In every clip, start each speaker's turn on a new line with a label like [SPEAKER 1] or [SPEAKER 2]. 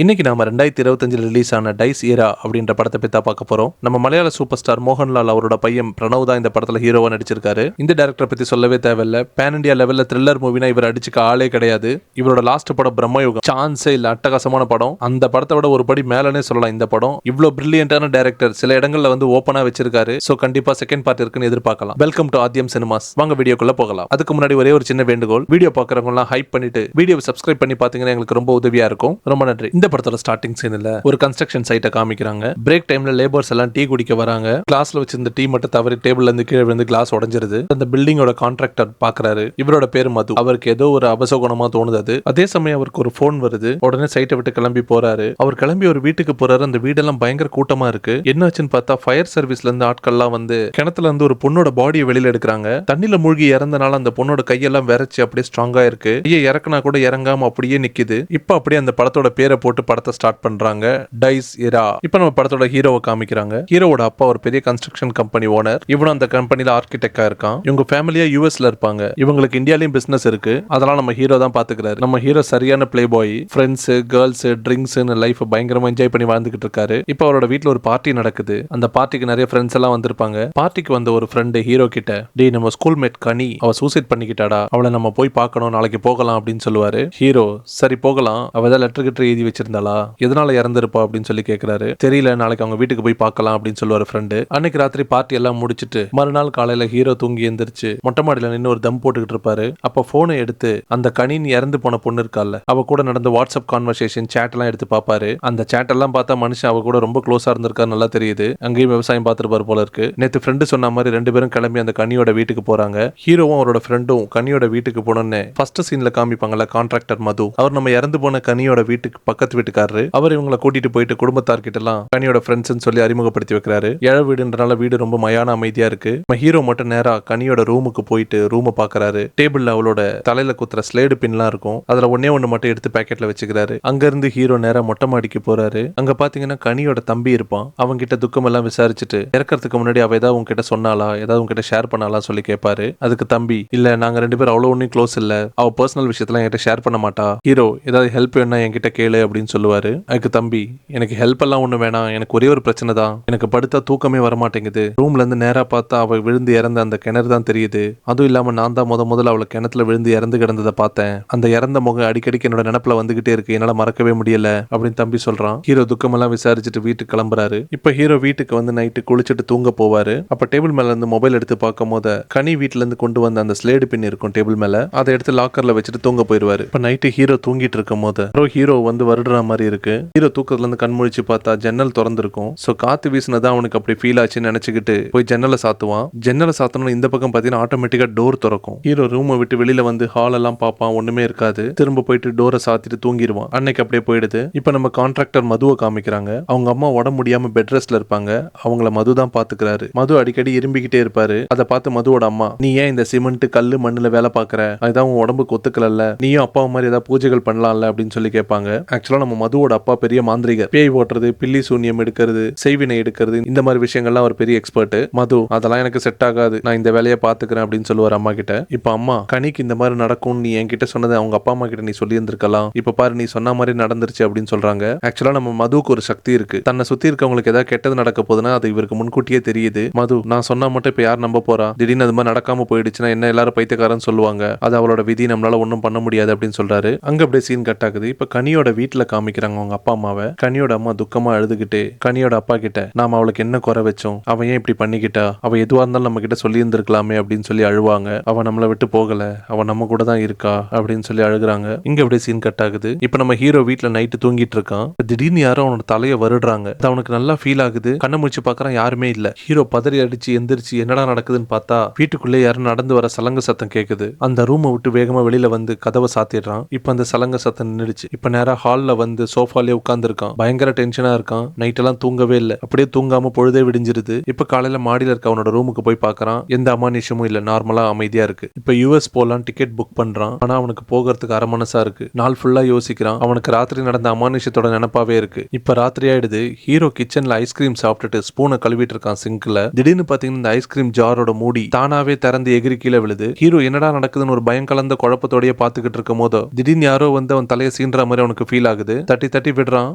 [SPEAKER 1] இன்னைக்கு நாம 2025 ரிலீஸ் ஆன டைஸ் ஈரா அப்படின்ற படத்தை பத்தி தான் பார்க்க போறோம். நம்ம மலையாள சூப்பர் ஸ்டார் மோகன்லால் அவரோட பையன் பிரணவ் தான் இந்த படத்துல ஹீரோவா நடிச்சிருக்காரு. இந்த டைரக்டரை பத்தி சொல்லவே தேவையில்ல. பேன் இண்டியா லெவல்ல த்ரில்லர் மூவினா இவர் அடிச்சுக்க ஆளே கிடையாது. இவரோட லாஸ்ட் படம் பிரம்மயுகம் சான்ஸே இல்ல, அட்டகாசமான படம். அந்த படத்தை விட ஒரு படி மேலனே சொல்லலாம். இந்த படம் இவ்வளவு பிரில்லியன்டான டைரக்டர் சில இடங்கள்ல வந்து ஓப்பனா வச்சிருக்காரு. சோ கண்டிப்பா செகண்ட் பார்ட் இருக்குன்னு எதிர்பார்க்கலாம். Welcome to Aadyam cinemas. வாங்க வீடியோக்குள்ள போகலாம். அதுக்கு முன்னாடி ஒரே ஒரு சின்ன வேண்டுகோள், வீடியோ பாக்குறவங்க எல்லாம் ஹைப் பண்ணிட்டு வீடியோவை சப்ஸ்கிரைப் பண்ணி பாத்தீங்கன்னா எங்களுக்கு ரொம்ப உதவியா இருக்கும். ரொம்ப நன்றி. இந்த படத்தோட ஸ்டார்டிங் சீன்ல ஒரு கன்ஸ்ட்ரக்ஷன் சைட்டை காமிக்கிறாங்க. பிரேக் டைம்ல லேபர்ஸ் எல்லாம் டீ குடிக்க வராங்க. கிளாஸ்ல வச்சிருந்த டீ மட்டும் தவறி டேபிள்ல இருந்து கீழே விழுந்து கிளாஸ் உடைஞ்சிருது. அந்த பில்டிங்கோட கான்ட்ராக்டர் பாக்குறாரு. இவரோட பேரு மது. அவருக்கு ஏதோ ஒரு அபசகுணமா தோணுது. அதே சமயம் அவருக்கு ஒரு போன் வருது. உடனே சைட்டை விட்டு கிளம்பி போறாரு. அவர் கிளம்பி ஒரு வீட்டுக்கு போறாரு. அந்த வீடெல்லாம் பயங்கர கூட்டமா இருக்கு. என்னாச்சுன்னு பார்த்தா ஃபயர் சர்வீஸ்ல இருந்து ஆட்கள்லாம் வந்து கிணத்துல இருந்து ஒரு பொண்ணோட பாடியை வெளியில எடுக்கிறாங்க. தண்ணில மூழ்கி இறந்தனால அந்த பொண்ணோட கையெல்லாம் விரைச்சு அப்படியே ஸ்ட்ராங்கா இருக்கு. கையை இறக்குனா கூட இறங்காம அப்படியே நிக்குது. இப்ப அப்படியே அந்த படத்தோட பேரை போட்டு படத்தை ஸ்டார்ட் பண்றாங்க. டைஸ் ஈரா. இப்ப நம்ம படத்தோட ஹீரோவை காமிக்கிறாங்க. ஹீரோவோட அப்பா ஒரு பெரிய கன்ஸ்ட்ரக்ஷன் கம்பெனி ஓனர். இவனும் அந்த கம்பெனில ஆர்கிடெக்டா இருக்கான். இவங்க ஃபேமிலியா யூஎஸ்ல இருப்பாங்க. இவங்களுக்கு இந்தியாலயும் பிசினஸ் இருக்கு. அதெல்லாம் நம்ம ஹீரோ தான் பாத்துக்கிறாரு. நம்ம ஹீரோ சரியான play boy. Friends, girls, drinks life பயங்கரமா என்ஜாய் பண்ணி வாழ்ந்துகிட்டு இருக்காரு. இப்ப அவரோட வீட்ல ஒரு பார்ட்டி நடக்குது. அந்த பார்ட்டிக்கு நிறைய ஃப்ரெண்ட்ஸ் எல்லாம் வந்திருப்பாங்க. பார்ட்டிக்கு வந்த ஒரு ஃப்ரெண்டு ஹீரோ கிட்ட, டேய் நம்ம ஸ்கூல் மேட் கனி அவ சூசைட் பண்ணிக்கிட்டாடா, அவளை நம்ம போய் பார்க்கணும், நாளைக்கு போகலாம் அப்படின்னு சொல்லுவாரு. ஹீரோ, சரி போகலாம், அவ ஏதாவது லெட்டர் கிட்ட எழுதி வச்சிருந்தாளா, எதனால இறந்திருப்பா அப்படின்னு சொல்லி கேட்கிறாரு. தெரியல, நாளைக்கு அவங்க வீட்டுக்கு போய் பார்க்கலாம் அப்படின்னு சொல்லுவாரு ஃப்ரெண்டு. அன்னைக்கு ராத்திரி பார்ட்டி எல்லாம் முடிச்சிட்டு மறுநாள் காலையில ஹீரோ தூங்கி எந்திரிச்சு மொட்டை மாடியில நின்று ஒரு தம் போட்டுக்கிட்டு இருப்பாரு. அப்ப போனை எடுத்து அந்த கனின்னு இறந்து போன பொண்ணு இருக்கால, அவ கூட நடந்த வாட்ஸ்அப் கான்வர்சேஷன் சேட் எல்லாம் எடுத்து பாப்பாரு. அந்த சேட் எல்லாம் பார்த்தா மனுஷன் அவ கூட ரொம்ப க்ளோஸா இருந்திருக்காரு, நல்லா தெரியுது. அங்கேயும் விவசாயம் பார்த்துருப்பாரு போல இருக்கு. நேத்து ஃப்ரெண்டு சொன்ன மாதிரி ரெண்டு பேரும் கிளம்பி அந்த கனியோட வீட்டுக்கு போறாங்க. ஹீரோவும் அவரோட ஃப்ரெண்டும் கனியோட வீட்டுக்கு போனோன்னு ஃபர்ஸ்ட் சீன்ல காமிப்பாங்கல்ல கான்ட்ராக்டர் மது, அவர் நம்ம இறந்து போன கனியோட வீட்டுக்கு பக்கத்து வீட்டுக்காரரு. அவர் இவங்களை கூட்டிட்டு போயிட்டு குடும்பத்தார்கிட்ட எல்லாம் கனியோட ஃப்ரெண்ட்ஸ் சொல்லி அறிமுகப்படுத்தி வைக்கிறாரு. ஏழ வீடுன்றனால வீடு ரொம்ப மயான அமைதியா இருக்கு. ஹீரோ மட்டும் நேரா கனியோட ரூமுக்கு போயிட்டு ரூமை பாக்குறாரு. டேபிள்ல அவளோட தலையில குத்துற ஸ்லேடு பின்லாம் இருக்கும். அதுல ஒன்னே ஒண்ணு மட்டும் எடுத்து பாக்கெட்ல வச்சுக்கிறாரு. அங்க இருந்து ஹீரோ நேரா மொட்டை மாடிக்கு போறாரு. அங்க பாத்தீங்கன்னா கனியோட தம்பி இருப்பான். அவங்க கிட்ட துக்கம் எல்லாம் விசாரிச்சுட்டு இறக்கறதுக்கு முன்னாடி அவ ஏதாவது உங்ககிட்ட சொன்னாலா, ஏதாவது உங்ககிட்ட ஷேர் பண்ணாலா சொல்லி கேட்பாரு. அதுக்கு தம்பி, இல்ல நாங்க ரெண்டு பேரும் அவ்வளவு ஒன்னும் க்ளோஸ் இல்ல, அவ பர்சனல் விஷயத்துல என்கிட்ட ஷேர் பண்ண மாட்டா. ஹீரோ, ஏதாவது ஹெல்ப் வேணா என்கிட்ட கேளு அப்படின்னு சொல்லுவாரு. அதுக்கு தம்பி, எனக்கு ஹெல்ப் எல்லாம் ஒண்ணு வேணாம், எனக்கு ஒரே ஒரு பிரச்சனை தான், எனக்கு படுத்தா தூக்கமே வர மாட்டேங்குது. ரூம்ல இருந்து நேரா பார்த்தா அவ விழுந்து இறந்த அந்த கிணறு தான் தெரியுது. அதுவும் இல்லாம நான் தான் முதல்ல அவளை கிணத்துல விழுந்து இறந்து கிடந்ததை பார்த்தேன். அந்த இறந்த முகம் அடிக்கடிக்கு என்னோட நினப்புல வந்துகிட்டே இருக்கு, என்னால மறக்கவே முடியல அப்படின்னு தம்பி சொல்றான். ஹீரோ துக்கமெல்லாம் விசாரிச்சுட்டு வீட்டுக்கு கிளம்புறாரு. இப்ப ஹீரோ வீட்டுக்கு வந்து நைட்டு குளிச்சுட்டு தூங்க போவாரு. அப்ப டேபிள் மேல இருந்து மொபைல் எடுத்து பார்க்கும் போது கனி வீட்டுல இருந்து கொண்டு வந்த அந்த ஸ்லேடு பின் இருக்கும் டேபிள் மேல, அதை எடுத்து லாக்கர்ல வச்சுட்டு தூங்க போயிருவாரு. இப்ப நைட்டு ஹீரோ தூங்கிட்டு இருக்கும் போது ஹீரோ வந்து வருடுற மாதிரி இருக்கு. ஹீரோ தூக்கத்துல இருந்து கண் முழிச்சு பார்த்தா ஜன்னல் திறந்திருக்கும். சோ காத்து வீசினதான் அவனுக்கு அப்படி ஃபீல் ஆச்சுன்னு நினைச்சுக்கிட்டு போய் ஜன்னலை சாத்துவான். ஜன்னலை சாத்தணும் இந்த பக்கம் பாத்தீங்கன்னா ஆட்டோமேட்டிக்கா டோர் திறக்கும். ஹீரோ ரூமை விட்டு வெளியில வந்து ஹால் எல்லாம் பார்ப்பான், ஒண்ணுமே இருக்காது. திரும்ப போயிட்டு டோரை சாத்திட்டு தூங்கிடுவான். அன்னைக்கு அப்படியே போயிடுது. இப்ப நம்ம கான்ட்ராக்டர் மதுவை காமிக்கிறாங்க. அவங்க அம்மா உடம்பு முடியாம பெட் ரெஸ்ட்ல இருப்பாங்க. அவங்கள மது தான் பாத்துக்கிறாரு. மது அடிக்கடி இரும்பிக்கிட்டே இருப்பாரு. அதை பார்த்து மதுவோட அம்மா, நீ ஏன் இந்த சிமெண்ட் கல்லு மண்ணுல வேலை பாக்குற, அதுதான் உன் உடம்புக்கு ஒத்துக்கல, நீயும் அப்பா மாதிரி ஏதாவது பூஜைகள் பண்ணலாம்ல அப்படின்னு சொல்லி கேட்பாங்க. ஆக்சுவலா நம்ம மதுவோட அப்பா பெரிய மாந்திரிகர். பேய் ஓட்டுறது, பில்லி சூன்யம் எடுக்கிறது, செய்வினை எடுக்கிறது, இந்த மாதிரி விஷயங்கள்லாம் ஒரு பெரிய எக்ஸ்பர்ட். மது, அதெல்லாம் எனக்கு செட் ஆகாது, நான் இந்த வேலையை பாத்துக்கிறேன் அப்படின்னு சொல்லுவார் அம்மா கிட்ட. இப்ப அம்மா, கனிக்கு இந்த மாதிரி நடக்கும் நீ என்கிட்ட சொன்னது அவங்க அப்பா அம்மா கிட்ட நீ சொல்லி இருந்திருக்கலாம், இப்ப பாரு நீ சொன்ன மாதிரி நடந்துருச்சு அப்படின்னு சொல்றாங்க. ஆக்சுவலா நம்ம மதுவுக்கு ஒரு சக்தி இருக்கு. தன்னை சுத்தி இருக்கவங்களுக்கு ஏதாவது கெட்டது நடக்க போதுன்னா அது இவருக்கு முன்கூட்டியே தெரியுது. மது, நான் சொன்னா மட்டும் இப்ப யார் நம்ப போறா, திடீர்னு அது மாதிரி நடக்காம போயிடுச்சுன்னா என்ன எல்லாரும் பைத்தியக்காரன்னு சொல்லுவாங்க, அது அவளோட விதி, நம்மளால ஒன்றும் பண்ண முடியாது அப்படின்னு சொல்றாரு. அங்க அப்படியே சீன் கட் ஆகுது. இப்ப கனியோட வீட்டுல காமிக்கிறாங்க அவங்க அப்பா அம்மாவை. கனியோட அம்மா துக்கமா அழுதுகிட்டு கனியோட அப்பா கிட்ட, நாம அவளுக்கு என்ன குறை வச்சோம், அவ ஏன் இப்படி பண்ணிக்கிட்டா, அவ எதுவா இருந்தாலும் நம்ம கிட்ட சொல்லி இருந்திருக்கலாமே அப்படின்னு சொல்லி அழுவாங்க. அவ நம்மளை விட்டு போகல, அவ நம்ம கூட தான் இருக்கா அப்படின்னு சொல்லி அழுகுறாங்க. இங்க அப்படியே சீன் கட் ஆகுது. இப்ப நம்ம ஹீரோ வீட்டுல நைட்டு தூங்கிட்டு இருக்கான். திடீர்னு யாரும் அவனோட தலையை வருடுறாங்க. அவனுக்கு நல்லா ஃபீல் ஆகுது. கண்ணை முடிச்சு பாக்குறான், யாருமே இல்ல. ஹீரோ பதறி அடிச்சு எந்திரிச்சு என்னடா நடக்குதுன்னு பார்த்தா வீட்டுக்குள்ளே யாரும் நடந்து வர சலங்க சத்தம் கேக்குது. அந்த ரூமை விட்டு வேகமா வெளியில வந்து கதவை சாத்திடுறான். இப்ப அந்த சலங்க சத்தம் நின்றுச்சு. இப்ப நேரா ஹால்ல வந்து சோஃபாலே உட்கார்ந்து இருக்கான். பயங்கர டென்ஷனா இருக்கான். நைட் எல்லாம் தூங்கவே இல்லை. அப்படியே தூங்காம பொழுதே விடிஞ்சிருது. இப்ப காலையில மாடியில இருக்க அவனோட ரூமுக்கு போய் பாக்குறான். எந்த அமானுஷமும் இல்ல, நார்மலா அமைதியா இருக்கு. இப்ப யூஎஸ் போலாம் டிக்கெட் புக் பண்றான். ஆனா அவனுக்கு போகிறதுக்கு அரை மனசா இருக்கு. நாள் ஃபுல்லா யோசிக்கிறான். அவனுக்கு ராத்திரி நடந்த அமானுஷத்தோட நினைப்பாவே இருக்கு. இப்ப ராத்திரி ஆயிடுது. ஹீரோ கிச்சன்ல ஐஸ்கிரீம் சாப்பிட்டுட்டு ஸ்பூனை கழுவிட்டு இருக்கான் சிங்க்ல. திடீர்னு பாத்தீங்கன்னா இந்த ஐஸ்கிரீம் ஜாரோட மூடி தானாவே திறந்து எகிரி கீழே விழுது. ஹீரோ என்னடா நடக்குதுன்னு ஒரு பயம் கலந்த குழப்பத்தோடய பாத்துக்கிட்டு இருக்கும் போதோ திடீர்னு யாரோ வந்து அவன் தலையை சீன்ற மாதிரி அவனுக்கு ஃபீல் ஆகுது. வருது. தட்டி தட்டி விடுறான்.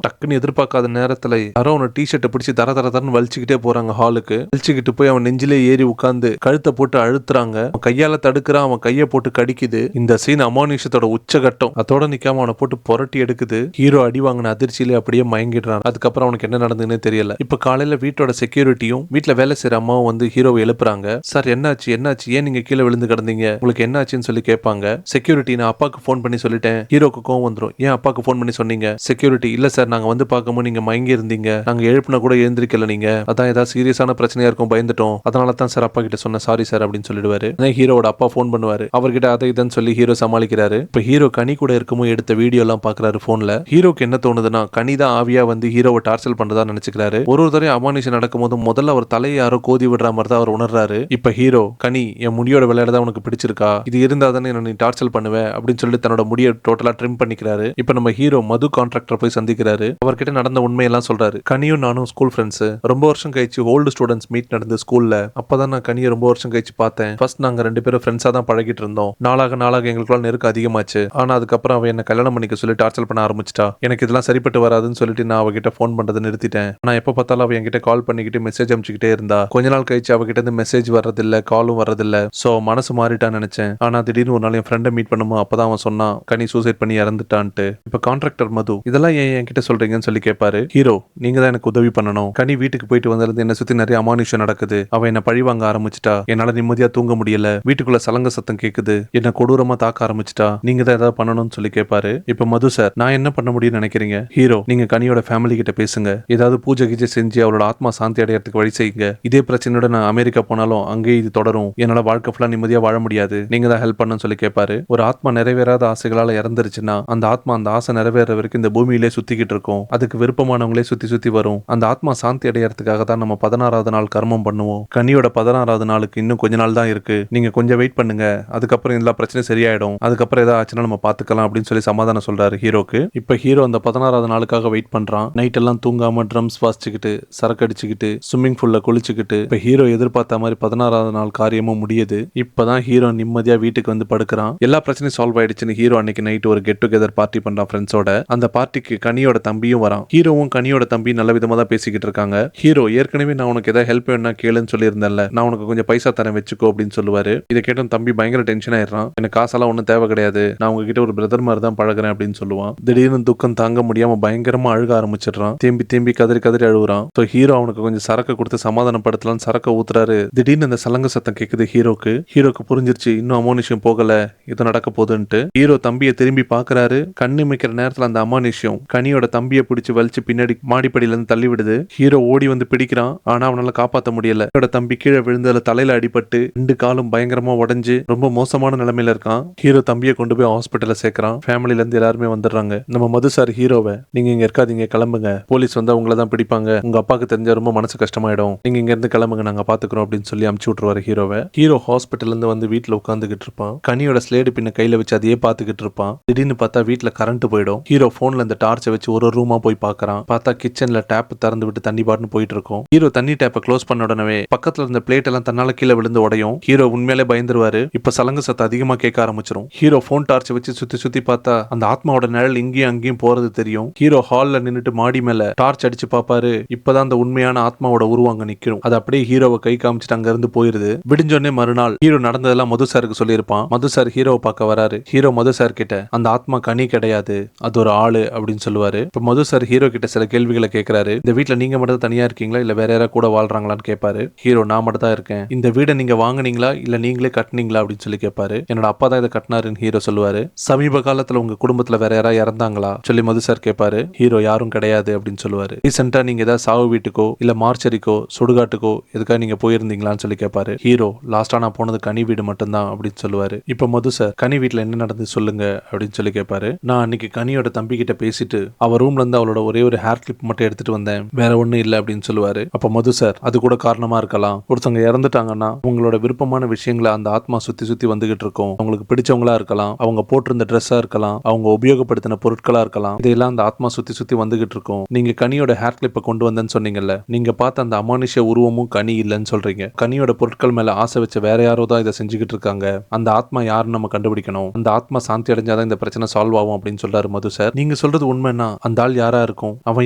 [SPEAKER 1] டக்குன்னு எதிர்பார்க்காத நேரத்துல யாரோ அவன டி-ஷர்ட்டை பிடிச்சி தர தர தரன்னு வலிச்சுக்கிட்டே போறாங்க ஹாலுக்கு. வலிச்சுக்கிட்டு போய் அவன் நெஞ்சிலே ஏறி உட்கார்ந்து கழுத்தை போட்டு அழுத்துறாங்க. அவன் கையால தடுக்கிறான். அவன் கையை போட்டு கடிக்குது. இந்த சீன் அமானுஷத்தோட உச்சகட்டம். அதோட நிக்காம அவனை போட்டு புரட்டி எடுக்குது. ஹீரோ அடி வாங்கின அதிர்ச்சியிலே அப்படியே மயங்கிடுறான். அதுக்கப்புறம் அவனுக்கு என்ன நடந்ததுன்னு தெரியல. இப்ப காலையில வீட்டோட செக்யூரிட்டியும் வீட்டுல வேலை செய்யற அம்மாவும் வந்து ஹீரோவை எழுப்புறாங்க. சார் என்னாச்சு என்னாச்சு, ஏன் நீங்க கீழே விழுந்து கிடந்தீங்க, உங்களுக்கு என்னாச்சுன்னு சொல்லி கேட்பாங்க. செக்யூரிட்டி நான் அப்பாக்கு போன் பண்ணி சொல்லிட்டேன். ஹீரோக்கு கோவம் வந்துரும். ஏன் அப்பாக்கு போன் பண்ணி சொன்னீங்க? செக்யூரிட்டி இல்ல சார், நாங்க வந்து பார்க்கும்போது நீங்க மயங்கி இருந்தீங்க, நாங்க எழுப்புனா கூட எழுந்திருக்கல, நீங்க அதான் ஏதாவது சீரியஸான பிரச்சனையா இருக்கும் பயந்துட்டோம், அதனால தான் சார் அப்பா கிட்ட சொன்ன, சாரி சார் அப்படின்னு சொல்லிடுவாரு. ஹீரோட அப்பா போன் பண்ணுவாரு. அவர்கிட்ட அதை இதுன்னு சொல்லி ஹீரோ சமாளிக்கிறாரு. இப்ப ஹீரோ கனி கூட இருக்கும்போது எடுத்த வீடியோ எல்லாம் பாக்குறாரு போன்ல. ஹீரோக்கு என்ன தோணுதுன்னா கனி தான் ஆவியா வந்து ஹீரோவை டார்ச்சல் பண்றதா நினைச்சுக்கிறாரு. ஒரு தடவை அமானுஷம் நடக்கும் போது முதல்ல அவர் தலையை யாரோ கோதி விடுற மாதிரி தான் அவர் உணர்றாரு. இப்ப ஹீரோ கனி என் முடியோட விளையாட உனக்கு பிடிச்சிருக்கா, இது இருந்தா தானே நீ டார்ச்சல் பண்ணுவேன் அப்படின்னு சொல்லி தன்னோட முடியை டோட்டலா ட்ரிம் பண்ணிக்கிறாரு. இப்ப நம்ம ஹீரோ மது கான்ட்ராக்டர் போய் சந்திக்கிறாரு. அவர்கிட்ட நடந்த உண்மையெல்லாம் சொல்றாரு. கனியும் நானும் ஸ்கூல் ஃப்ரெண்ட்ஸ், ரொம்ப வருஷம் கழிச்சு ஓல்டு ஸ்டூடெண்ட்ஸ் மீட் நடந்து ஸ்கூல்ல. அப்பதான் நான் கனியை ரொம்ப வருஷம் கழிச்சு பார்த்தேன். ஃபர்ஸ்ட் நாங்க 2 பேரும் ஃப்ரெண்ட்ஸா தான் பழகிட்டு இருந்தோம். நாளாக நாளாக எங்களுக்குள்ள நெருக்கம் அதிகமாச்சு. ஆனா அதுக்கப்புறம் அவ என்ன கல்யாணம் பண்ணிக்க சொல்லி டார்ச்சல் பண்ண ஆரம்பிச்சிட்டா. எனக்கு இதெல்லாம் சரிப்பட்டு வராதுன்னு சொல்லிட்டு நான் அவகிட்ட போன் பண்றதை நிறுத்திட்டேன். நான் எப்ப பார்த்தாலும் அவ என்கிட்ட கால் பண்ணிக்கிட்டு மெசேஜ் அனுப்பிச்சுக்கிட்டே இருந்தா. கொஞ்ச நாள் கழிச்சு அவகிட்ட இருந்து மெசேஜ் வர்றதில்ல, காலும் வர்றதில்ல. சோ மனசு மாறிட்டான்னு நினைச்சேன். ஆனா திடீர்னு ஒரு நாள் என் ஃப்ரெண்டை மீட் பண்ணுமோ அப்பதான் அவன் சொன்னான் கனி சூசைட் பண்ணி இறந்துட்டான்ட்டு. இப்ப கான்ட்ராக்டர் மது இதெல்லாம் ஏன் என்கிட்ட சொல்றீங்கன்னு சொல்லி கேட்பாரு. ஹீரோ நீங்க தான் எனக்கு உதவி பண்ணணும். கனி வீட்டுக்கு போயிட்டு வந்திருந்து என்ன சுத்தி நிறைய அமானுஷம் நடக்குது. அவ என்ன பழி வாங்க ஆரம்பிச்சிட்டா. என்னால நிம்மதியா தூங்க முடியல. வீட்டுக்குள்ள சலங்க சத்தம் கேக்குது. என்ன கொடூரமா தாக்க ஆரம்பிச்சிட்டா. நீங்க தான் ஏதாவது பண்ணணும்னு சொல்லி கேட்பாரு. இப்ப மது சார் நான் என்ன பண்ண முடியும்னு நினைக்கிறீங்க? ஹீரோ நீங்க கனியோட ஃபேமிலி கிட்ட பேசுங்க. ஏதாவது பூஜை கீஜை செஞ்சு அவளோட ஆத்மா சாந்தி அடையறதுக்கு வழி செய்யுங்க. இதே பிரச்சனையோட நான் அமெரிக்கா போனாலும் அங்கேயே இது தொடரும். என்னால வாழ்க்கை ஃபுல்லா நிம்மதியா வாழ முடியாது. நீங்க தான் ஹெல்ப் பண்ணணும்னு சொல்லி கேட்பாரு. ஒரு ஆத்மா நிறைவேறாத ஆசைகளால இறந்துருச்சுன்னா அந்த ஆத்மா அந்த ஆசை நிறைவேற வரைக்கும் இந்த பூமியிலே சுத்திக்கிட்டு இருக்கும். அதுக்கு விருப்பமானவங்களே சுத்தி சுத்தி வரும். அந்த ஆத்மா சாந்தி அடையறதுக்காக தான் நம்ம 16வது நாள் கர்மம் பண்ணுவோம். கனியோட 16வது நாளுக்கு இன்னும் கொஞ்ச நாள் தான் இருக்கு. நீங்க கொஞ்சம் வெயிட் பண்ணுங்க. அதுக்கப்புறம் எல்லா பிரச்சனையும் சரியாயிடும். அதுக்கப்புறம் ஏதாவது ஆச்சுன்னா நம்ம பாத்துக்கலாம் அப்படின்னு சொல்லி சமாதானம் சொல்றாரு ஹீரோக்கு. இப்ப ஹீரோ அந்த 16வது நாளுக்காக வெயிட் பண்றான். நைட் எல்லாம் தூங்காம ட்ரம்ஸ் வாசிச்சுக்கிட்டு சரக்கு அடிச்சுக்கிட்டு ஸ்விம்மிங் பூல்ல குளிச்சுக்கிட்டு இப்ப ஹீரோ எதிர்பார்த்த மாதிரி 16வது நாள் காரியமும் முடியுது. இப்பதான் ஹீரோ நிம்மதியா வீட்டுக்கு வந்து படுக்கிறான். எல்லா பிரச்சனையும் சால்வ் ஆயிடுச்சுன்னு ஹீரோ அன்னைக்கு நைட் ஒரு கெட் டுகெதர் பார்ட்டி பண்றான் ஃப்ரெண்ட்ஸோட. அந்த பார்ட்டிக்கு கனியோட தம்பியும் வரான். ஹீரோவும் கனியோட தம்பி நல்ல விதமா தான் பேசிக்கிட்டு இருக்காங்க. ஹீரோ ஏற்கனவே நான் உனக்கு ஏதாவது ஹெல்ப் வேணும்னா கேளுன்னு சொல்லியிருந்தேன்ல, நான் உனக்கு கொஞ்சம் பைசா தரேன் வச்சுக்கோ அப்படின்னு சொல்லுவாரு. இதை கேட்டும் தம்பி பயங்கர டென்ஷன் ஆயிடுறான். எனக்கு காசெல்லாம் ஒன்றும் தேவை கிடையாது, நான் உங்ககிட்ட ஒரு பிரதர் மாதிரி தான் பழகிறேன் அப்படின்னு சொல்லுவான். திடீர்னு துக்கம் தாங்க முடியாம பயங்கரமா அழுக ஆரம்பிச்சிடுறான். தேம்பி தேம்பி கதறி கதறி அழுகுறான். ஸோ ஹீரோ அவனுக்கு கொஞ்சம் சரக்கு கொடுத்து சமாதானப்படுத்தலான்னு சரக்கு ஊத்துறாரு. திடீர்னு அந்த சலங்க சத்தம் கேட்குது ஹீரோக்கு புரிஞ்சிருச்சு இன்னும் அமானுஷம் போகல, இது நடக்க போகுதுன்ட்டு. ஹீரோ தம்பியை திரும்பி பாக்குறாரு. கண்ணு மிக்கிற நேரத்துல அந்த அமானுஷம் கனியோட தம்பியை பிடிச்சு வலிச்சு பின்னாடி மாடிப்படியில இருந்து தள்ளி விடுது. ஹீரோ ஓடி வந்து பிடிக்கிறான். ஆனா அவனால காப்பாற்ற முடியல. ஹீரோட தம்பி கீழே விழுந்ததுல தலையில அடிபட்டு 2 காலும் பயங்கரமா உடைஞ்சு ரொம்ப மோசமான நிலைமையில இருக்கான். ஹீரோ தம்பியை கொண்டு போய் ஹாஸ்பிட்டல்ல சேர்க்கிறான். ஃபேமிலில இருந்து எல்லாருமே வந்துடுறாங்க. நம்ம மது சார் ஹீரோவை நீங்க இங்க இருக்காதீங்க, கிளம்புங்க, போலீஸ் வந்தா உங்களை தான் பிடிப்பாங்க, உங்க அப்பாக்கு தெரிஞ்ச ரொம்ப மனசு கஷ்டமாயிடும், நீங்க இங்க இருந்து கிளம்புங்க, நாங்க பாத்துக்கிறோம் அப்படின்னு சொல்லி அமுச்சு விட்டுருவாரு ஹீரோவை. ஹீரோ ஹாஸ்பிட்டல்ல இருந்து வந்து வீட்டுல உட்காந்துக்கிட்டு இருப்பான். கனியோட ஸ்லேடு பின்ன கையில வச்சு அதையே பாத்துக்கிட்டு இருப்பான். திடீர்னு பார்த்தா வீட்டுல கரண்ட் போயிடும். ஹீரோ போன்ல இந்த டார்ச்சை வச்சு ஒரு ரூமா போய் பாக்குறான். பார்த்தா கிச்சன்ல டேப் திறந்து விட்டு தண்ணி பாட்டுன்னு போயிட்டு இருக்கும். ஹீரோ தண்ணி டேப்பை க்ளோஸ் பண்ண உடனே பக்கத்துல இருந்த பிளேட் எல்லாம் தன்னால கீழே விழுந்து உடையும். ஹீரோ உண்மையிலே பயந்துருவாரு. இப்ப சலங்கு சத்தம் அதிகமா கேட்க ஆரம்பிச்சிடும். ஹீரோ போன் டார்ச்சை வச்சு சுத்தி சுத்தி பார்த்தா அந்த ஆத்மாவோட நிழல் இங்கேயும் அங்கேயும் போறது தெரியும். ஹீரோ ஹால்ல நின்னுட்டு மாடி மேல டார்ச் அடிச்சு பாப்பாரு. இப்பதான் அந்த உண்மையான ஆத்மாவோட உருவாங்க நிக்கும். அது அப்படியே ஹீரோவை கை காமிச்சிட்டு அங்க இருந்து போயிருது. விடிஞ்சோடனே மறுநாள் ஹீரோ நடந்ததெல்லாம் மது சாருக்கு சொல்லியிருப்பான். மது சார் ஹீரோவை பார்க்க வராரு. ஹீரோ மது சார் கிட்ட அந்த ஆத்மா கனி கிடையாது, அது ஒரு ஆளு அப்படின்னு சொல்லுவாரு. இப்ப மது சார் ஹீரோ கிட்ட சில கேள்விகளை கேட்கிறாரு. இந்த வீட்டுல நீங்க மட்டும் தனியா இருக்கீங்களா இல்ல வேற யாராவது கூட வாழ்றாங்களான்னு கேட்பாரு. ஹீரோ நான் மட்டும் தான் இருக்கேன். இந்த வீடை நீங்க வாங்குனீங்களா இல்ல நீங்களே கட்டுனீங்களா அப்படின்னு சொல்லி கேட்பாரு. என்னோட அப்பா தான் இதை கட்டினாருன்னு ஹீரோ சொல்லுவாரு. சமீப காலத்துல உங்க குடும்பத்துல வேற யாராவது இறந்தாங்களா சொல்லி மது சார் கேட்பாரு. ஹீரோ யாரும் கிடையாது அப்படின்னு சொல்லுவாரு. ரீசெண்டா நீங்க ஏதாவது சாவு வீட்டுக்கோ இல்ல மார்ச்சரிக்கோ சுடுகாட்டுக்கோ எதுக்காக நீங்க போயிருந்தீங்களான்னு சொல்லி கேட்பாரு. ஹீரோ லாஸ்டா நான் போனது கனி வீடு மட்டும்தான் அப்படின்னு சொல்லுவாரு. இப்ப மது சார் கனி வீட்டுல என்ன நடந்து சொல்லுங்க அப்படின்னு சொல்லி கேட்பாரு. நான் அன்னைக்கு கனியோட தம்பி கிட்ட பேசிட்டு அவ ரூம்ல இருந்து அவளோட ஒரே ஒரு ஹேர் கிளிப் மட்டும் எடுத்துட்டு வந்தேன், வேற ஒண்ணும் இல்ல அப்படின்னு சொல்லுவாரு. அப்ப மது சார் அது கூட காரணமா இருக்கலாம். ஒருத்தவங்க இறந்துட்டாங்கன்னா உங்களோட விருப்பமான விஷயங்களை அந்த ஆத்மா சுத்தி சுத்தி வந்துகிட்டு இருக்கும். அவங்களுக்கு பிடிச்சவங்களா இருக்கலாம், அவங்க போட்டிருந்த ட்ரெஸ்ஸா இருக்கலாம், அவங்க உபயோகப்படுத்தின பொருட்களா இருக்கலாம். இதையெல்லாம் அந்த ஆத்மா சுத்தி சுத்தி வந்துகிட்டு இருக்கும். நீங்க கனியோட ஹேர் கிளிப்பை கொண்டு வந்தேன்னு சொன்னீங்கல்ல, நீங்க பார்த்த அந்த அமானுஷ உருவமும் கனி இல்லைன்னு சொல்றீங்க. கனியோட பொருட்கள் மேல ஆசை வச்ச வேற யாரோ தான் இதை செஞ்சுக்கிட்டு இருக்காங்க. அந்த ஆத்மா யாருன்னு நம்ம கண்டுபிடிக்கணும். அந்த ஆத்மா சாந்தி அடைஞ்சாதான் இந்த பிரச்சனை சால்வ் ஆகும் அப்படின்னு சொல்றாரு மது சார். நீங்க சொல்றது உண்மைன்னா அந்த ஆள் யாரா இருக்கும், அவன்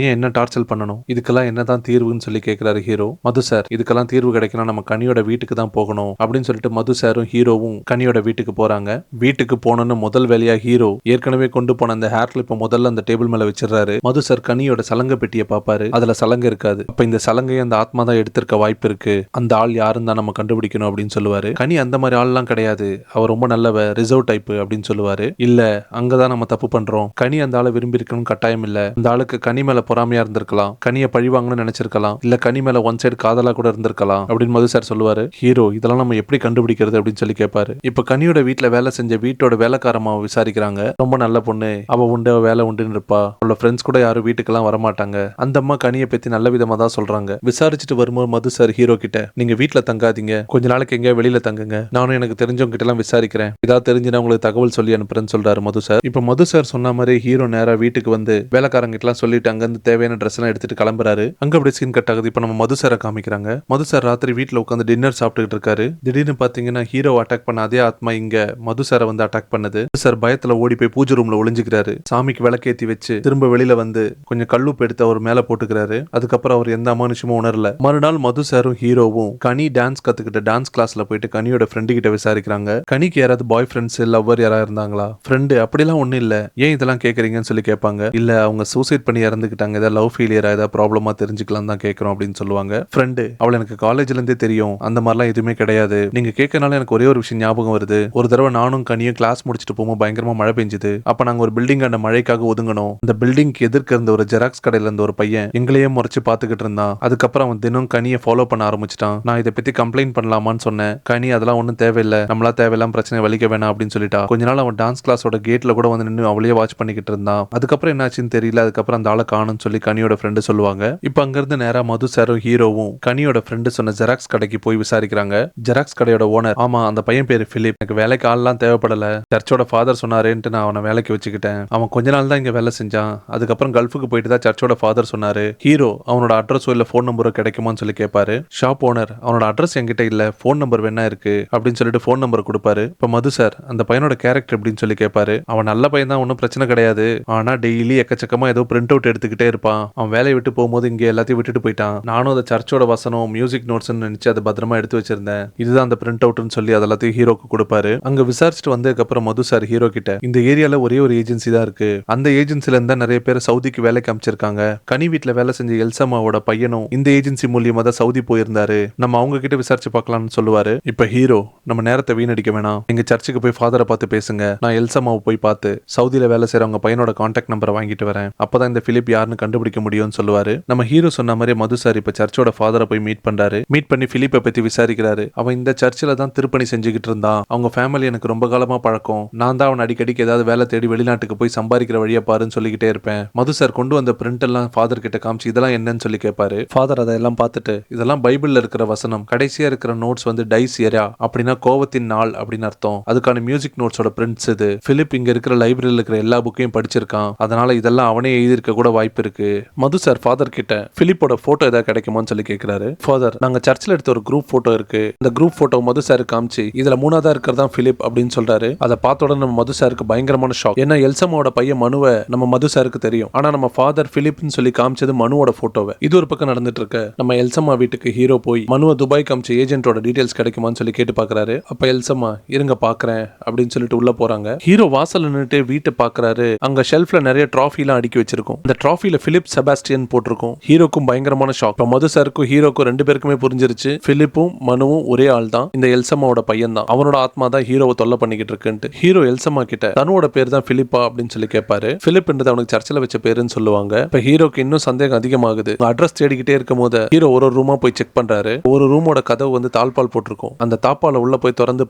[SPEAKER 1] ஏன் என்ன டார்ச்சர் பண்ணணும், இதுக்கெல்லாம் என்னதான் தீர்வுன்னு சொல்லி கேட்கிறாரு ஹீரோ. மது சார், இதுக்கெல்லாம் தீர்வு கிடைக்கணும், நம்ம கனியோட வீட்டுக்கு தான் போகணும் அப்படின்னு சொல்லிட்டு மது சாரும் ஹீரோவும் கனியோட வீட்டுக்கு போறாங்க. வீட்டுக்கு போனோன்னு முதல் வேலையா ஹீரோ ஏற்கனவே கொண்டு போன அந்த ஹேர் கிளிப்பை முதல்ல அந்த டேபிள் மேல வச்சிடறாரு. மது சார் கனியோட சலங்கை பெட்டியை பாப்பாரு. அதுல சலங்கை இருக்காது. அப்ப இந்த சலங்கையை அந்த ஆத்மா தான் எடுத்திருக்க வாய்ப்பு இருக்கு, அந்த ஆள் யாருன்னு தான் நம்ம கண்டுபிடிக்கணும் அப்படின்னு சொல்லுவாரு. கனி அந்த மாதிரி ஆள்லாம் கிடையாது, அவர் ரொம்ப நல்லவ, ரிசர்வ் டைப் அப்படின்னு சொல்லுவாரு. இல்ல, அங்கதான் நம்ம தப்பு பண்றோம். கனி அந்த ஆளை விரும்பி இருக்கணும் கட்டாயம் இல்ல, அந்த ஆளுக்கு கனி மேல பொறாமையா இருந்திருக்கலாம், கனியை பழிவாங்கன்னு நினைச்சிருக்கலாம், இல்ல கனி மேல ஒன் சைடு காதலா கூட இருந்திருக்கலாம் அப்படின்னு மது சார் சொல்லுவாரு. ஹீரோ, இதெல்லாம் நம்ம எப்படி கண்டுபிடிக்கிறது அப்படின்னு சொல்லி கேட்பாரு. இப்ப கனியோட வீட்டுல வேலை செஞ்ச வீட்டோட வேலைக்காரமாவை விசாரிக்கிறாங்க. ரொம்ப நல்ல பொண்ணு, அவ உண்டு வேலை உண்டுன்னு இருப்பா, அவளோட ஃப்ரெண்ட்ஸ் கூட யாரும் வீட்டுக்கெல்லாம் வரமாட்டாங்க. அந்த அம்மா கனியை பத்தி நல்ல விதமா தான் சொல்றாங்க. விசாரிச்சுட்டு வரும்போது மது சார் ஹீரோ கிட்ட, நீங்க வீட்டுல தங்காதீங்க, கொஞ்ச நாளைக்கு எங்கேயா வெளியில தங்குங்க, நானும் எனக்கு தெரிஞ்சவங்க கிட்ட எல்லாம் விசாரிக்கிறேன், ஏதாவது தெரிஞ்சுனா உங்களுக்கு தகவல் சொல்லி அனுப்புறேன்னு சொல்றாரு மது சார். இப்ப மது சார் சொன்ன மாதிரி ஹீரோ நேரா வீட்டுக்கு வந்து வேலைக்காரங்க கிட்ட எல்லாம் சொல்லிட்டு அங்க இருந்து தேவையான ட்ரெஸ் எல்லாம் எடுத்துட்டு கிளம்புறாரு. அங்க அப்படி சீன் கட் ஆகுது. இப்ப நம்ம மது சாரை காமிக்கிறாங்க. மது சார் ராத்திரி வீட்டுல உட்காந்து டின்னர் சாப்பிட்டுட்டு இருக்காரு. திடீர்னு பாத்தீங்கன்னா ஹீரோ அட்டாக் பண்ண அதே ஆத்மா இங்க மது சாரை வந்து அட்டாக் பண்ணுது. சார் பயத்துல ஓடி போய் பூஜை ரூம்ல ஒளிஞ்சுக்கிறாரு. சாமிக்கு விளக்கேத்தி வச்சு திரும்ப வெளியில வந்து கொஞ்சம் கல்லுப்பு எடுத்து அவர் மேல போட்டுக்கிறாரு. அதுக்கப்புறம் அவர் எந்த அமானுஷமும் உணரல. மறுநாள் மது சாரும் ஹீரோவும் கனி டான்ஸ் கத்துக்கிட்ட டான்ஸ் கிளாஸ்ல போயிட்டு கனியோட ஃப்ரெண்டு கிட்ட விசாரிக்கிறாங்க. கனிக்கு யாராவது பாய் ஃப்ரெண்ட்ஸ் லவ்வர் யாராவது இருந்தாங்களா? ஃப்ரெண்டு அப்படிலாம் ஒண்ணும் இல்ல, ஏன் இதெல்லாம் கேக்குறீங்கன்னு சொல்லி கேட்பாங்க. இல்ல, அவங்க சூசைட் பண்ணி இறந்துக்கிட்டாங்க, ஏதாவது லவ் ஃபெயிலியரா ஏதாவது ப்ராப்ளமா தெரிஞ்சுக்கலாம் தான் கேட்கறோம் அப்படின்னு சொல்லுவாங்க. ஃப்ரெண்டு, அவளை எனக்கு காலேஜ்ல இருந்தே தெரியும், அந்த மாதிரிலாம் எதுவுமே கிடையாது, நீங்க கேட்கறனால எனக்கு ஒரே ஒரு விஷயம் ஞாபகம் வருது. ஒரு தடவை நானும் கனியும் கிளாஸ் முடிச்சுட்டு போகும்போது பயங்கரமா மழை பெஞ்சுது. அப்ப நாங்க ஒரு பில்டிங் அந்த மழைக்காக ஒதுங்கணும். அந்த பில்டிங்க்கு எதிர்க்க இருந்த ஒரு ஜெராக்ஸ் கடையில இருந்த ஒரு பையன் எங்களையே முறைச்சு பாத்துக்கிட்டு இருந்தான். அதுக்கப்புறம் அவன் தினம் கனியை ஃபாலோ பண்ண ஆரம்பிச்சிட்டான். நான் இதை பத்தி கம்ப்ளைண்ட் பண்ணலாமான்னு சொன்னேன். கனி அதெல்லாம் ஒன்றும் தேவையில்லை, நம்மளா தேவையில்லாம பிரச்சனை வலிக்க வேணாம் அப்படின்னு சொல்லிட்டா. கொஞ்ச நாள் அவன் டான்ஸ் கிளாஸோட கேட்ல கூட வந்து நின்று அவளையே வாட்ச் பண்ணிக்கிட்டு இருந்தான். அதுக்கப்புறம் என்னாச்சுன்னு தெரியல. அதுக்கப்புறம் அந்த ஆளை காணும்னு சொல்லி கனியோட ஃப்ரெண்டு சொல்லுவாங்க. இப்ப அங்க இருந்து நேரா மது சாரும் ஹீரோவும் கனியோட ஃப்ரெண்டு சொன்ன ஜெராக்ஸ் கடைக்கு போய் விசாரிக்கிறாங்க. ஜெராக்ஸ் கடையோட ஓனர், ஆமா அந்த பையன் பேரு பிலிப், எனக்கு வேலைக்கு ஆள்லாம் தேவைப்படல, சர்ச்சோட ஃபாதர் சொன்னாருன்ட்டு நான் அவனை வேலைக்கு வச்சுக்கிட்டேன். அவன் கொஞ்ச நாள் தான் இங்க வேலை செஞ்சான், அதுக்கப்புறம் கல்ஃபுக்கு போயிட்டு தான் சர்ச்சோட ஃபாதர் சொன்னாரு. ஹீரோ, அவனோட அட்ரஸோ இல்ல போன் நம்பரோ கிடைக்குமான்னு சொல்லி கேட்பாரு. ஷாப் ஓனர், அவனோட அட்ரஸ் என்கிட்ட இல்ல, போன் நம்பர் வேணா இருக்கு அப்படின்னு சொல்லிட்டு போன் நம்பர் கொடுப்பாரு. இப்ப மது சார், அந்த பையனோட கேரக்டர் எப்படின்னு சொல்லி கேட்பாரு. அவன் நல்ல பையன் தான், ஒன்னும் பிரச்சனை கிடையாது, ஆனா டெய்லி எக்கச்சக்கமா ஏதோ பிரிண்ட் அவுட் எடுத்துக்கிட்டே இருப்பான். அவன் வேலையை விட்டு போகும்போது இங்க எல்லாத்தையும் விட்டுட்டு போயிட்டான். நானும் அந்த சர்ச்சோட வசனம் மியூசிக் நோட்ஸ் நினைச்சு அதை பத்திரமா எடுத்து வச்சிருந்தேன். இதுதான் அந்த பிரிண்ட் அவுட்னு சொல்லி அதெல்லாத்தையும் ஹீரோக்கு கொடுப்பாரு. அங்க விசாரிச்சுட்டு வந்ததுக்கு அப்புறம் மது சார் ஹீரோ கிட்ட, இந்த ஏரியால ஒரே ஒரு ஏஜென்சி தான் இருக்கு, அந்த ஏஜென்சில இருந்தா நிறைய பேர் சவுதிக்கு வேலைக்கு அமைச்சிருக்காங்க. கனி வீட்டுல வேலை செஞ்ச எல்சம்மாவோட பையனும் இந்த ஏஜென்சி மூலியமா தான் சவுதி போயிருந்தாரு, நம்ம அவங்க கிட்ட விசாரிச்சு பார்க்கலாம்னு சொல்லுவாரு. இப்ப ஹீரோ, நம்ம நேரத்தை வீணடிக்க வேணாம், எங்க சர்ச்சுக்கு போய் ஃபாதரை பார்த்து பேசுங்க, நான் எல்சம்மாவை போய் பார்த்து சவுதியில வேலை செய்யறவங்க பையனோட கான்டாக்ட் நம்பரை வாங்கிட்டு வரேன், அப்பதான் இந்த பிலிப் யாருன்னு கண்டுபிடிக்க முடியும்னு சொல்லுவாரு. நம்ம ஹீரோ சொன்ன மாதிரி மது சார் இப்ப சர்ச்சோட ஃபாதரை போய் மீட் பண்றாரு. மீட் பண்ணி பிலிப்பை பத்தி விசாரிக்கிறாரு. அவன் இந்த சர்ச்சில் தான் திருப்பணி செஞ்சுக்கிட்டு இருந்தான், அவங்க ஃபேமிலி எனக்கு ரொம்ப காலமா பழக்கம், நான் தான் அவன் அடிக்கடிக்கு ஏதாவது வேலை தேடி வெளிநாட்டுக்கு போய் சம்பாதிக்கிற வழியை பாருன்னு சொல்லிக்கிட்டே இருப்பேன். மது சார் கொண்டு வந்த பிரிண்ட் எல்லாம் ஃபாதர் கிட்ட காமிச்சு இதெல்லாம் என்னன்னு சொல்லி கேட்பாரு. ஃபாதர் அதெல்லாம் பார்த்துட்டு, இதெல்லாம் பைபிள்ல இருக்கிற வசனம், கடைசியா இருக்கிற நோட்ஸ் வந்து டைஸ் ஏரியா அப்படின்னா கோவத்தின் நாள் அப்படின்னு அர்த்தம், அதுக்கான மியூசிக் நோட்ஸோட பிரிண்ட்ஸ் இது, பிலிப் இங்க இருக்கிற லைப்ரரியில் இருக்கிற எல்லா புக்கையும் படிச்சிருக்கான், அதனால இதெல்லாம் அவனே எழுதியிருக்க கூட வாய்ப்பு இருக்கு. மது சார் ஃபாதர் கிட்ட பிலிப்போட போட்டோ ஏதாவது கிடைக்குமான்னு சொல்லி கேட்கிறாரு. ஃபாதர், நாங்க சர்ச்சில் எடுத்த ஒரு குரூப் போட்டோ இருக்கு, இந்த குரூப் போட்டோ மது சார் காமிச்சு இதுல மூணாவதா இருக்கிறதா பிலிப் அப்படின்னு சொல்றாரு. அதை பார்த்த உடனே நம்ம மது சாருக்கு பயங்கரமான ஷாக். ஏன்னா எல்சம்மாவோட பையன் மனுவை நம்ம மது சாருக்கு தெரியும், ஆனா நம்ம ஃபாதர் பிலிப்னு சொல்லி காமிச்சது மனுவோட போட்டோவை. இது ஒரு பக்கம் நடந்துட்டு இருக்க நம்ம எல்சம்மா வீட்டுக்கு ஹீரோ போய் மனுவை துபாய் காமிச்ச ஏஜென்ட்டோட டீடைல்ஸ் கிடைக்குமான்னு சொல்லி கேட்டு பாக்குறாரு. அப்ப எல்சம்மா, இருங்க பாக்குறேன் அப்படின்னு சொல்லிட்டு உள்ள போறாங்க. ஹீரோ வாசல் நின்னுட்டு வீட்டை பாக்குறாரு. அங்க ஷெல்ஃப்ல நிறைய ட்ராஃபி எல்லாம் அடுக்கி வச்சிருக்கும். அந்த ட்ராஃபில பிலிப் செபாஸ்டியன் போட்டிருக்கும். ஹீரோக்கும் பயங்கரமான ஷாக். இப்ப மது சாருக்கும் ஹீரோக்கும் ரெண்டு பேருக்குமே புரிஞ்சிருச்சு, பிலிப்பும் மனுவும் ஒரே ஆள் தான், இந்த எல்சம்மாவோட பையன் தான், அவனோட ஆத்மா தான் ஹீரோவை தொல்லை பண்ணிக்கிட்டு இருக்குன்ட்டு. ஹீரோ எல்சம்மா கிட்ட தன்னோட பேர் தான் பிலிப்பா அப்படின்னு சொல்லி கேட்பாரு. பிலிப்ன்றது அவனுக்கு சர்ச்சில் வச்ச பேருன்னு சொல்லுவாங்க. இப்ப ஹீரோக்கு இன்னும் சந்தேகம் அதிகமாகுது. அட்ரஸ் தேடிக்கிட்டே இருக்கும் போது ஹீரோ ஒரு ரூமா போய் செக் பண்றாரு. ஒரு ரூமோட கதவு வந்து தாழ்பால் போட்டிருக்கும். அந்த தாப்பால உள்ள போய் திறந்து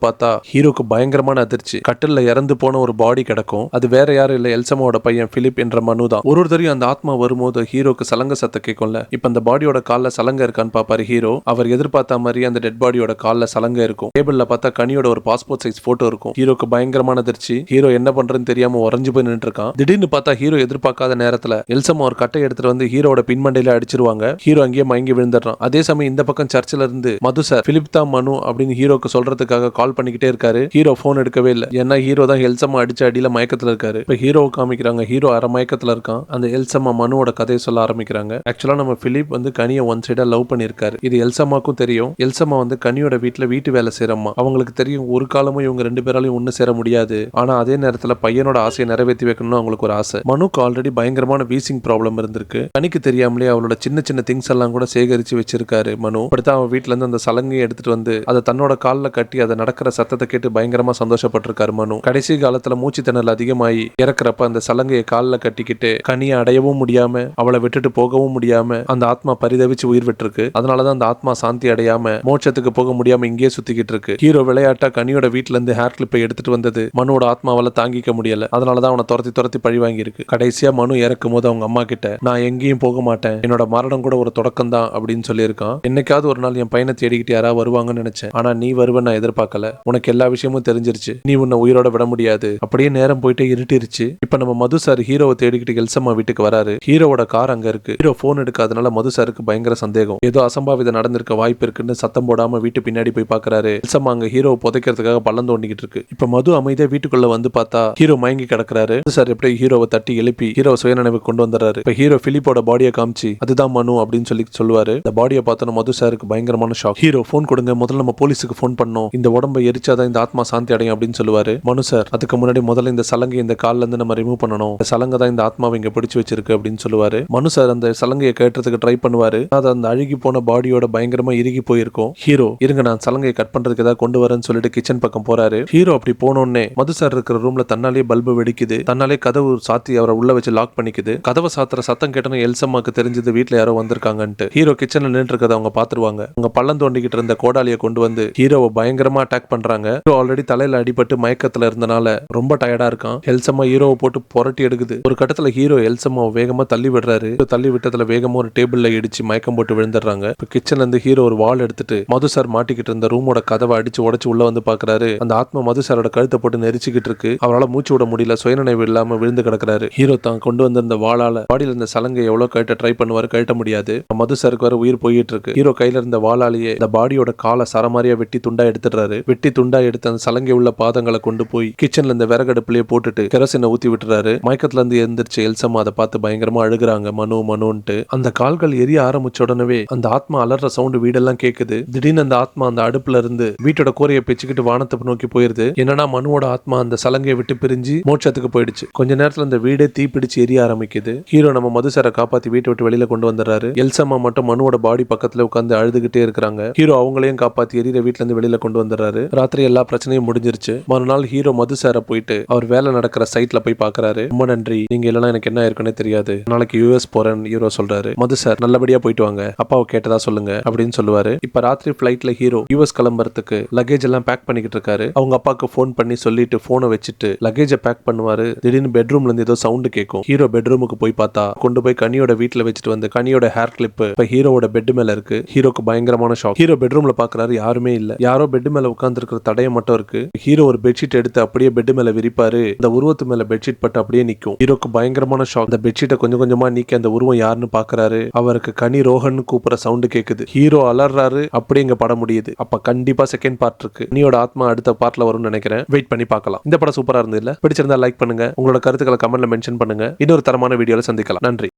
[SPEAKER 1] பார்த்தா ஹீரோக்கு பயங்கரமான அதிர்ச்சி. கட்டில்ல இறந்து போன ஒரு பாடி கிடக்கும். அது வேற யாரும் இல்ல, எல்சம்மாவோட பையன் பிலிப் என்ற மனு தான். ஒரு தடவையும் அந்த ஆத்மா வரும்போது ஹீரோக்கு சலங்க சத்தம் கேட்கும்ல. இப்ப அந்த பாடியோட கால்ல சலங்க இருக்கான்னு பாப்பாரு ஹீரோ. அவர் எதிர்பார்த்த மாதிரி அந்த டெட் பாடியோட கால்ல சலங்க இருக்கும். டேபிள்ல பார்த்தா கனியோட ஒரு பாஸ்போர்ட் சைஸ் போட்டோ இருக்கும். ஹீரோக்கு பயங்கரமான அதிர்ச்சி. ஹீரோ என்ன பண்றதுன்னு தெரியாம உறைஞ்சு போய் நின்று இருக்கான். திடீர்னு பார்த்தா ஹீரோ எதிர்பார்க்காத நேரத்துல எல்சம்மா ஒரு கட்டை எடுத்துட்டு வந்து ஹீரோட பின்மண்டையில அடிச்சிருவாங்க. ஹீரோ அங்கேயே மயங்கி விழுந்துடுறான். அதே சமயம் இந்த பக்கம் சர்ச்சில் இருந்து மது சார் பிலிப் தான் மனு அப்படின்னு ஹீரோக்கு சொல்றதுக்காக கால் பண்ணிக்கிட்டே இருக்காரு. ஹீரோ போன் எடுக்கவே இல்லை. ஏன்னா ஹீரோ தான் எல்சம்மா அடிச்ச அடியில மயக்கத்துல இருக்காரு. இப்ப ஹீரோ காமிக்கிறாங்க. ஹீரோ அரமயக்கத்துல இருக்கான். அந்த எல்சம்மா மனுவோட கதையை சொல்ல ஆரம்பிக்கிறாங்க. ஆக்சுவலா நம்ம பிலிப் வந்து கனியை ஒன் சைடா லவ் பண்ணிருக்காரு. இது எல்சம்மாக்கும் தெரியும். எல்சம்மா வந்து கனியோட வீட்டு வேலை செய்யறம்மா. அவங்களுக்கு தெரியும் ஒரு காலமும் இவங்க 2 பேராலையும் ஒண்ணு சேர முடியாது. ஆனா அதே நேரத்துல பையனோட ஆசையை நிறைவேற்றி வைக்கணும்னு அவங்களுக்கு ஒரு ஆசை. மனுக்கு ஆல்ரெடி பயங்கரமான வீசிங் ப்ராப்ளம் இருந்திருக்கு. கனிக்கு தெரியாமலே அவளோட சின்ன சின்ன திங்ஸ் எல்லாம் கூட சேகரிச்சு வச்சிருக்காரு மனு. அப்படித்தான் அவன் வீட்டுல இருந்து அந்த சலங்கையை எடுத்துட்டு வந்து அதை தன்னோட காலில் கட்டி அதை நடக்கிற சத்தத்தை கேட்டு பயங்கரமா சந்தோஷப்பட்டிருக்காரு மனு. கடைசி காலத்துல மூச்சு திணறல் அதிகமாகி இறக்குறப்ப அந்த சலங்கையை காலில் கட்டிக்கிட்டு கனியை அடையவும் முடியாம அவளை விட்டுட்டு போகவும் முடியாம அந்த ஆத்மா பரிதவிச்சு உயிர் விட்டுருக்கு. அதனாலதான் அந்த ஆத்மா சாந்தி அடையாம மோட்சத்துக்கு போக முடியாம இங்கேயே சுத்திக்கிட்டு இருக்கு. ஹீரோ விளையாட்டா கனியோட வீட்டுல இருந்து ஹேர் கிளிப்பை எடுத்துட்டு வந்தது மனுவோட ஆத்மாவால தாங்கிக்க முடியல. அதனாலதான் அவனை துரத்தி பழி வாங்கி இருக்கு. கடைசியா மனு இறக்கும் போது அவங்க அம்மா கிட்ட நான் எங்கேயும் போக மாட்டேன், என்னோட மரணம் கூட ஒரு தொடக்கம் தான் அப்படின்னு சொல்லியிருக்கான். என்னைக்காவது ஒரு நாள் என் பையனை தேடிக்கிட்டு யாராவது வருவாங்கன்னு நினைச்சேன். ஆனா நீ வருவ நான் எதிர்பார்க்கல. உனக்கு எல்லா விஷயமும் தெரிஞ்சிருச்சு. நீ உன்னை உயிரோட விட முடியாது. அப்படியே நேரம் போயிட்டு இருட்டிருச்சு. இப்ப நம்ம மது சார் ஹீரோவை தேடிக்கிட்டு எல்சம்மா வீட்டுக்கு வராரு. ஹீரோவோட கார் அங்க இருக்கு. ஹீரோ போன் எடுக்காதனால மது சாருக்கு பயங்கர சந்தேகம். ஏதோ அசம்பாவிதம் நடந்திருக்க வாய்ப்பு இருக்குன்னு சத்தம் போடாம வீட்டு பின்னாடி போய் பாக்குறாரு. எல்சம்மா அங்க ஹீரோவை புதைக்கிறதுக்காக பள்ளம் தோண்டிக்கிட்டு இருக்கு. இப்ப மது அமைதியா வீட்டுக்குள்ள வந்து பார்த்தா ஹீரோ மயங்கி கிடக்குறாரு. சார் எப்படி ஹீரோவை தட்டி எழுப்பி ஹீரோ சுயநினைவு கொண்டு வந்துறாரு. இப்ப ஹீரோ பிலிப்போட பாடியை காமிச்சு அதுதான் மனு அப்படின்னு சொல்லுவாரு. இந்த பாடியை பார்த்தோம் மது சாருக்கு பயங்கரமான ஷாக். ஹீரோ போன் கொடுங்க, முதல்ல நம்ம போலீஸுக்கு போன் பண்ணோம், இந்த உடம்பை எரிச்சாதான் இந்த ஆத்மா சாந்தி அடையும் அப்படின்னு சொல்லுவாரு. மனு சார் அதுக்கு முன்னாடி முதல்ல இந்த சலங்கை இந்த கால்ல இருந்து நம்ம ரிமூவ் பண்ணணும், இந்த சலங்கை தான் இந்த ஆத்மாவை இங்க பிடிச்சு வச்சிருக்கு அப்படின்னு சொல்லுவாரு. மனு சார் அந்த சலங்கையை கேட்டுறதுக்கு ட்ரை பண்ணுவாரு. அது அந்த அழுகி போன பாடியோட பயங்கரமா இறுகி போயிருக்கும். ஹீரோ இருங்க நான் சலங்கையை கட் பண்றதுக்கு ஏதாவது கொண்டு வரேன்னு சொல்லிட்டு கிச்சன் பக்கம் போறாரு. ஹீரோ அப்படி போனோடனே மது சார் இருக்கிற ரூம்ல தன்னாலே பல்பு வெடிக்குது. தன்னாலே கதவு சாத்தி அவரை உள்ள வச்சு லாக் பண்ணிக்குது. கதவை சாத்துற சத்தம் கேட்டனும் எல்சம்மாக்கு தெரிஞ்சது வீட்டுல யாரோ வந்திருக்காங்கன்ட்டு. ஹீரோ கிச்சன்ல நின்று இருக்கதை அவங்க பாத்துருவாங்க. அவங்க பள்ளம் தோண்டிக்கிட்டு இருந்த கோடாலியை கொண்டு வந்து ஹீரோவை பயங்கரமா அட்டாக் பண்றாங்க. ஹீரோ ஆல்ரெடி தலையில அடிபட்டு மயக்கத்துல இருந்தனால ரொம்ப டயர்டா இருக்கான். எல்சம்மா ஹீரோவை போட்டு புரட்டி எடுக்குது. ஒரு கட்டத்துல ஹீரோ எல்சம்மாவை வேகமா தள்ளி விடுறாரு. தள்ளி விட்டதுல வேகமா ஒரு டேபிள்ல இடிச்சு மயக்கம் போட்டு விழுந்துடுறாங்க. இப்ப கிச்சன்ல இருந்து ஹீரோ ஒரு வாள் எடுத்துட்டு மது சார் மாட்டிக்கிட்டு இருந்த ரூமோட கதவை அடிச்சு உடைச்சு உள்ள வந்து பாக்குறாரு. அந்த ஆத்மா மது சாரோட கழுத்தை போட்டு நெரிச்சுக்கிட்டு இருக்கு. அவரால் மூச்சு விட முடியல, சுயநினைவு இல்லாம விழுந்து கிடக்குறாரு. ஹீரோ தான் கொண்டு வந்திருந்த வாளால பாடியில இருந்த சலங்கை எவ்வளவு கழட்ட ட்ரை பண்ணுவாரு, கழட்ட முடியாது. மது சாருக்கு வர உயிர் போயிட்டு இருக்கு. ஹீரோ கையில இருந்த வாளாலேயே இந்த பாடியோட காலை சரமாரியா வெட்டி துண்டா எடுத்துடுறாரு. வெட்டி துண்டா எடுத்து அந்த சலங்கை உள்ள பாதங்களை கொண்டு போய் கிச்சன்ல இந்த விறகடுப்புலயே போட்டுட்டு கெரசினை ஊத்தி விட்டுறாரு. மயக்கத்துல இருந்து எந்திரிச்சு எல்சம்மா அதை பார்த்து பயங்கரமா அழுகுறாங்க. மனுன்ட்டு அந்த கால்கள் எரிய ஆரம்பிச்ச உடனே அந்த ஆத்மா அலற சவுண்ட் வீடெல்லாம் கேக்குது. திடீர்னு அந்த ஆத்மா அந்த அடுப்புல இருந்து வீட்டோட கோரையை பிச்சுக்கிட்டு வானத்தை நோக்கி போயிருது. என்னன்னா மனுவோட ஆத்மா அந்த சலங்கையை விட்டு பிரிஞ்சு மோட்சத்துக்கு போயிடுச்சு. கொஞ்ச நேரத்துல இந்த வீடே தீப்பிடிச்சு எரிய ஆரம்பிக்குது. ஹீரோ நம்ம மதுசாரை காப்பாத்தி வீட்டை விட்டு வெளியில கொண்டு வந்துடுறாரு. எல்சம்மா மட்டும் மனுவோட பாடி பக்கத்துல உட்காந்து அழுதுகிட்டே இருக்கிறாங்க. ஹீரோ அவங்களையும் காப்பாத்தி எரியற வீட்டுல இருந்து வெளியில கொண்டு வந்துடுறாரு. ராத்திரி எல்லா பிரச்சனையும் முடிஞ்சிருச்சு. மறுநாள் ஹீரோ மதுசாரை போயிட்டு அவர் வேலை நடக்கிற சைட்ல போய் பாக்குறாரு. ரொம்ப நன்றி, நீங்க இல்லைன்னா எனக்கு என்ன இருக்குன்னு தெரியாது, நாளைக்கு யூஎஸ் போறேன் ஹீரோ சொல்றாரு. மது சார் நல்லபடியா போயிட்டு வாங்க, அப்பாவை கேட்டதா சொல்லுங்க அப்படின்னு சொல்லுவாரு. இப்ப ராத்திரி பிளைட்ல ஹீரோ யூஎஸ் கிளம்புறதுக்கு லக்கேஜ் எல்லாம் பேக் பண்ணிக்கிட்டு இருக்காரு. அவங்க அப்பாக்கு போன் பண்ணி சொல்லிட்டு போனை வச்சுட்டு லக்கேஜை பேக் பண்ணுவாரு. திடீர்னு பெட்ரூம்ல இருந்து ஏதோ சவுண்ட் கேட்கும். ஹீரோ பெட்ரூமுக்கு போய் பார்த்தா கொண்டு போய் கனியோட வீட்டுல வச்சுட்டு வந்து கனியோட ஹேர் கிளிப் இப்ப ஹீரோவோட பெட் மேல இருக்கு. ஹீரோக்கு பயங்கரமான ஷாக். ஹீரோ பெட்ரூம்ல பாக்குறாரு, யாருமே இல்ல. யாரோ பெட் மேல உட்கார்ந்து இருக்கிற தடையம் மட்டும் இருக்கு. ஹீரோ ஒரு பெட்ஷீட் எடுத்து அப்படியே பெட் மேல விரிப்பாரு. அந்த உருவத்து மேல பெட்ஷீட் பட்டு அப்படியே நிக்கும். ஹீரோக்கு பயங்கரமான ஷாக். அந்த பெட்ஷீட்டை கொஞ்சம் கொஞ்சமா நீக்கி அந்த உருவம் யாருன்னு பாக்குறாரு. அவருக்கு கனி ரோஹன் கூப்பிடுற சவுண்ட் கேக்குது. ஹீரோ அலறாரு. அப்படியே இங்க படம் முடியுது. அப்ப கண்டிப்பா செகண்ட் பார்ட் இருக்கு. கனியோட ஆத்மா அடுத்த பார்ட்ல வரும்னு நினைக்கிறேன். வெயிட் பண்ணி பார்க்கலாம். இந்த படம் சூப்பரா இருந்தது இல்ல? பிடிச்சிருந்தா லைக் பண்ணுங்க. உங்களோட கருத்துக்களை கமெண்ட்ல மென்ஷன் பண்ணுங்க. இன்னொரு தரமான வீடியோல சந்திக்கலாம். நன்றி.